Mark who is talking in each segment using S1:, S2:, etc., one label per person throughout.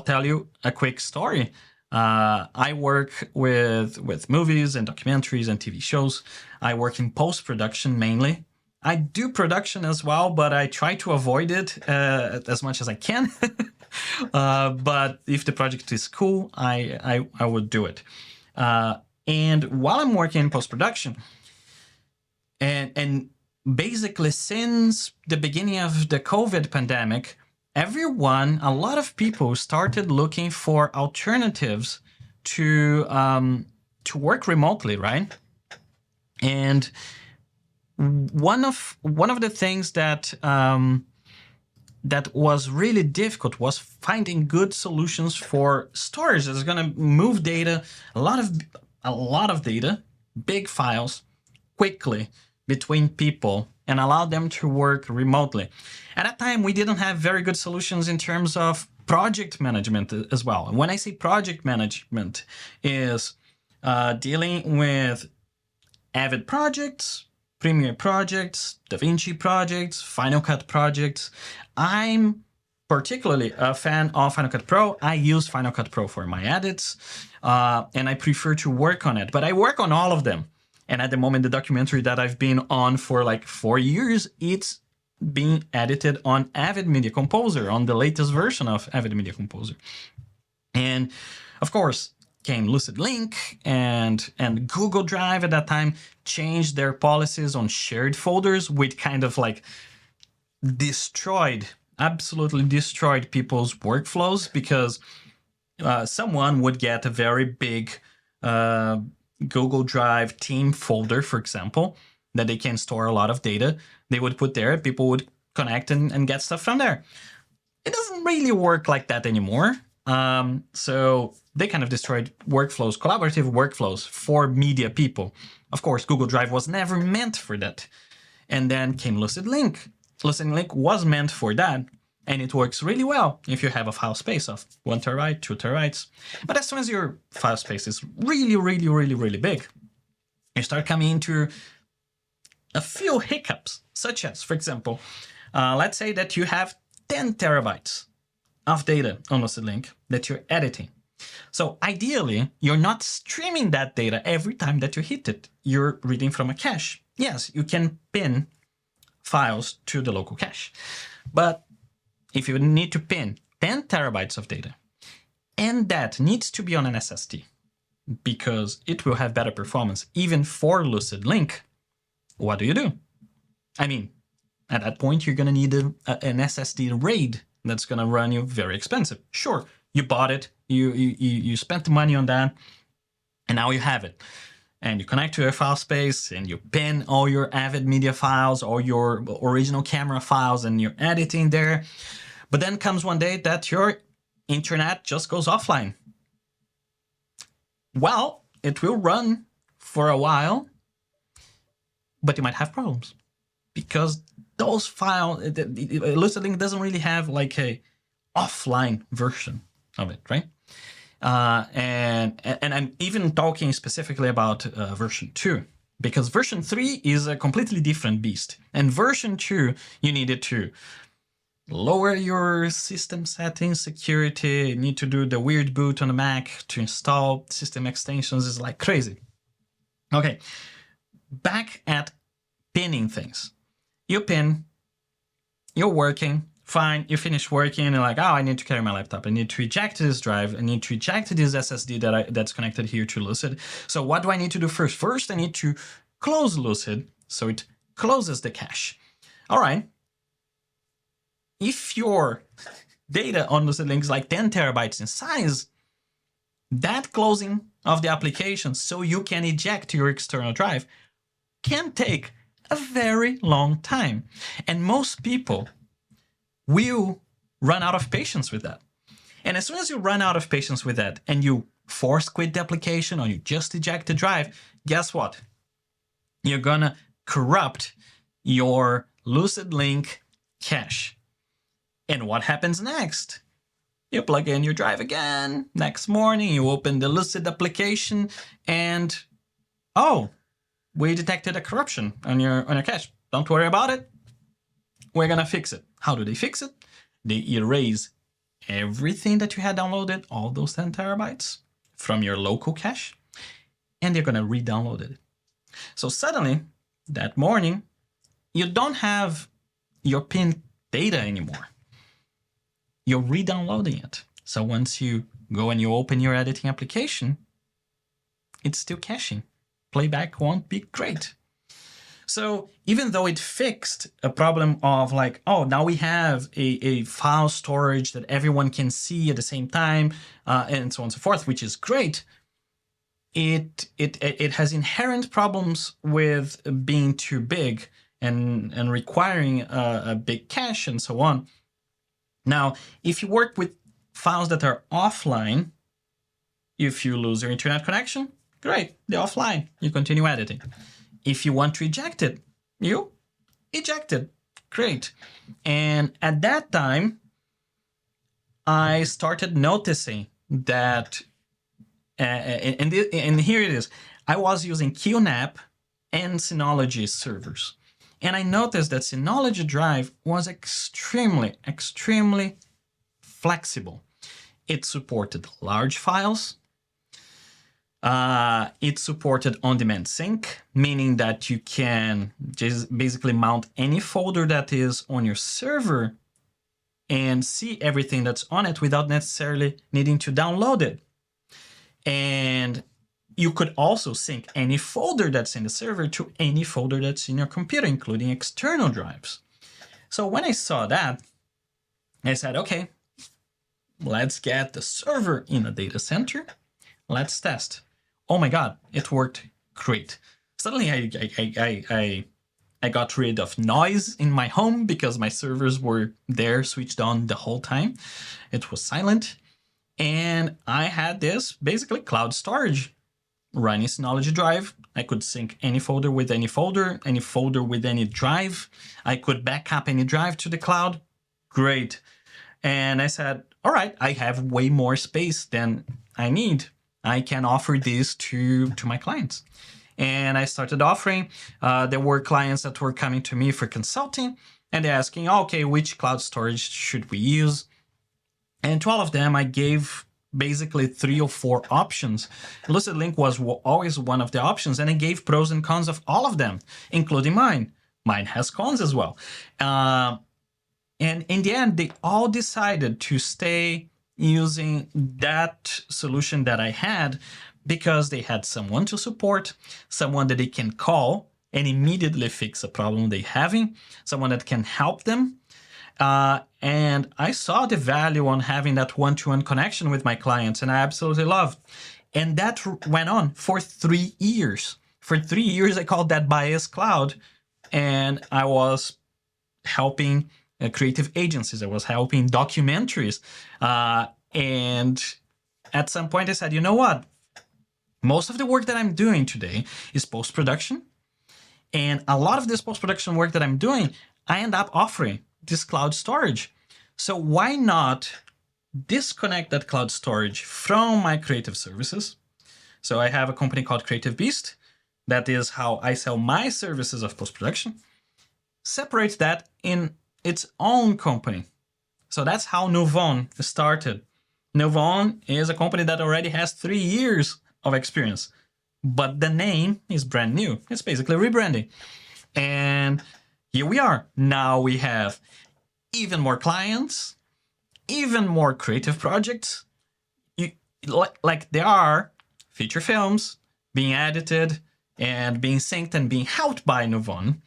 S1: tell you a quick story. I work with movies and documentaries and TV shows. I work in post-production mainly. I do production as well, but I try to avoid it as much as I can. But if the project is cool, I would do it. And while I'm working in post-production, and basically since the beginning of the COVID pandemic, a lot of people started looking for alternatives to work remotely, right? And one of the things that that was really difficult was finding good solutions for storage that's going to move data, a lot of data, big files, quickly between people and allow them to work remotely. At that time, we didn't have very good solutions in terms of project management as well. And when I say project management, is dealing with Avid projects, Premiere projects, DaVinci projects, Final Cut projects. I'm particularly a fan of Final Cut Pro. I use Final Cut Pro for my edits, and I prefer to work on it. But I work on all of them. And at the moment, the documentary that I've been on for like 4 years, it's being edited on Avid Media Composer, on the latest version of Avid Media Composer. And of course, came LucidLink and Google Drive at that time changed their policies on shared folders, which kind of like absolutely destroyed people's workflows, because someone would get a very big Google Drive team folder, for example, that they can store a lot of data. They would put there, people would connect and get stuff from there. It doesn't really work like that anymore. So they kind of destroyed workflows, collaborative workflows for media people. Of course, Google Drive was never meant for that. And then came LucidLink. LucidLink was meant for that. And it works really well if you have a file space of 1 terabyte, 2 terabytes. But as soon as your file space is really, really, really, really big, you start coming into a few hiccups, such as, for example, let's say that you have 10 terabytes of data on LucidLink that you're editing. So ideally, you're not streaming that data every time that you hit it. You're reading from a cache. Yes, you can pin files to the local cache. But if you need to pin 10 terabytes of data, and that needs to be on an SSD, because it will have better performance even for LucidLink, what do? I mean, at that point, you're going to need an SSD RAID that's going to run you very expensive. Sure, you bought it, you spent the money on that, and now you have it. And you connect to your file space, and you pin all your Avid media files, all your original camera files, and you're editing there. But then comes one day that your internet just goes offline. Well, it will run for a while, but you might have problems, because those files, LucidLink doesn't really have like a offline version of it, right? And I'm even talking specifically about version 2, because version 3 is a completely different beast. And version 2, you needed to lower your system settings, security, you need to do the weird boot on the Mac to install system extensions. Is like crazy. Okay, back at pinning things. You pin, you're working, fine, you finish working, and you're like, oh, I need to carry my laptop. I need to eject this drive. I need to eject this SSD that's connected here to Lucid. So what do I need to do first? First, I need to close Lucid so it closes the cache. All right. If your data on LucidLink is like 10 terabytes in size, that closing of the application so you can eject your external drive can take a very long time. And most people will run out of patience with that. And as soon as you run out of patience with that and you force quit the application or you just eject the drive, guess what? You're gonna corrupt your LucidLink cache. And what happens next? You plug in your drive again. Next morning, you open the Lucid application and, oh, we detected a corruption on your cache. Don't worry about it. We're gonna fix it. How do they fix it? They erase everything that you had downloaded, all those 10 terabytes from your local cache, and they're going to re-download it. So suddenly, that morning, you don't have your PIN data anymore. You're re-downloading it. So once you go and you open your editing application, it's still caching. Playback won't be great. So even though it fixed a problem of like, oh, now we have a file storage that everyone can see at the same time, and so on and so forth, which is great, it has inherent problems with being too big and requiring a big cache and so on. Now, if you work with files that are offline, if you lose your internet connection, great, they're offline. You continue editing. If you want to eject it, you eject it. Great. And at that time, I started noticing that, and here it is, I was using QNAP and Synology servers. And I noticed that Synology Drive was extremely flexible. It supported large files. It supported on-demand sync, meaning that you can just basically mount any folder that is on your server and see everything that's on it without necessarily needing to download it. And you could also sync any folder that's in the server to any folder that's in your computer, including external drives. So when I saw that, I said, okay, let's get the server in a data center. Let's test. Oh my God, it worked great. Suddenly I got rid of noise in my home because my servers were there switched on the whole time. It was silent. And I had this basically cloud storage running Synology Drive. I could sync any folder with any folder with any drive. I could back up any drive to the cloud. Great. And I said, all right, I have way more space than I need. I can offer this to my clients. And I started offering. There were clients that were coming to me for consulting and they're asking, okay, which cloud storage should we use? And to all of them, I gave basically 3 or 4 options. LucidLink was always one of the options, and I gave pros and cons of all of them, including mine. Mine has cons as well. And in the end, they all decided to stay using that solution that I had because they had someone to support, someone that they can call and immediately fix a problem they're having, someone that can help them. And I saw the value on having that one-to-one connection with my clients, and I absolutely loved. And that went on for 3 years. For 3 years, I called that Bias Cloud, and I was helping creative agencies. I was helping documentaries. And at some point, I said, you know what? Most of the work that I'm doing today is post-production. And a lot of this post-production work that I'm doing, I end up offering this cloud storage. So why not disconnect that cloud storage from my creative services? So I have a company called Creative Beast. That is how I sell my services of post-production. Separate that in its own company. So that's how Nuvon started. Nuvon is a company that already has 3 years of experience, but the name is brand new. It's basically rebranding. And here we are. Now we have even more clients, even more creative projects. Like there are feature films being edited and being synced and being helped by Nuvon.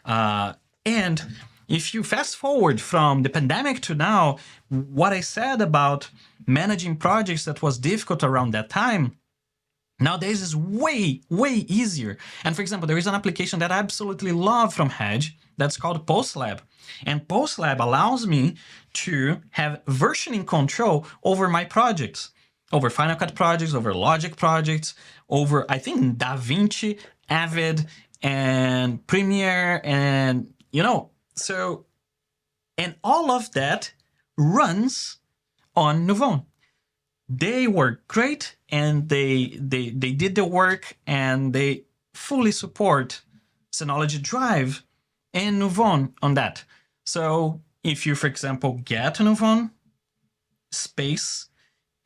S1: And if you fast forward from the pandemic to now, what I said about managing projects that was difficult around that time, nowadays is way easier. And for example, there is an application that I absolutely love from Hedge that's called PostLab. And PostLab allows me to have versioning control over my projects, over Final Cut projects, over Logic projects, over, I think, DaVinci, Avid, and Premiere, and, so, and all of that runs on Nuvon. They were great, and they did the work, and they fully support Synology Drive and Nuvon on that. So if you, for example, get Nuvon, space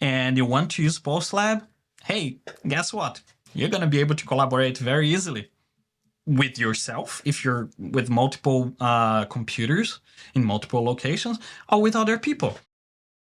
S1: and you want to use PostLab, hey, guess what? You're going to be able to collaborate very easily with yourself if you're with multiple computers in multiple locations, or with other people.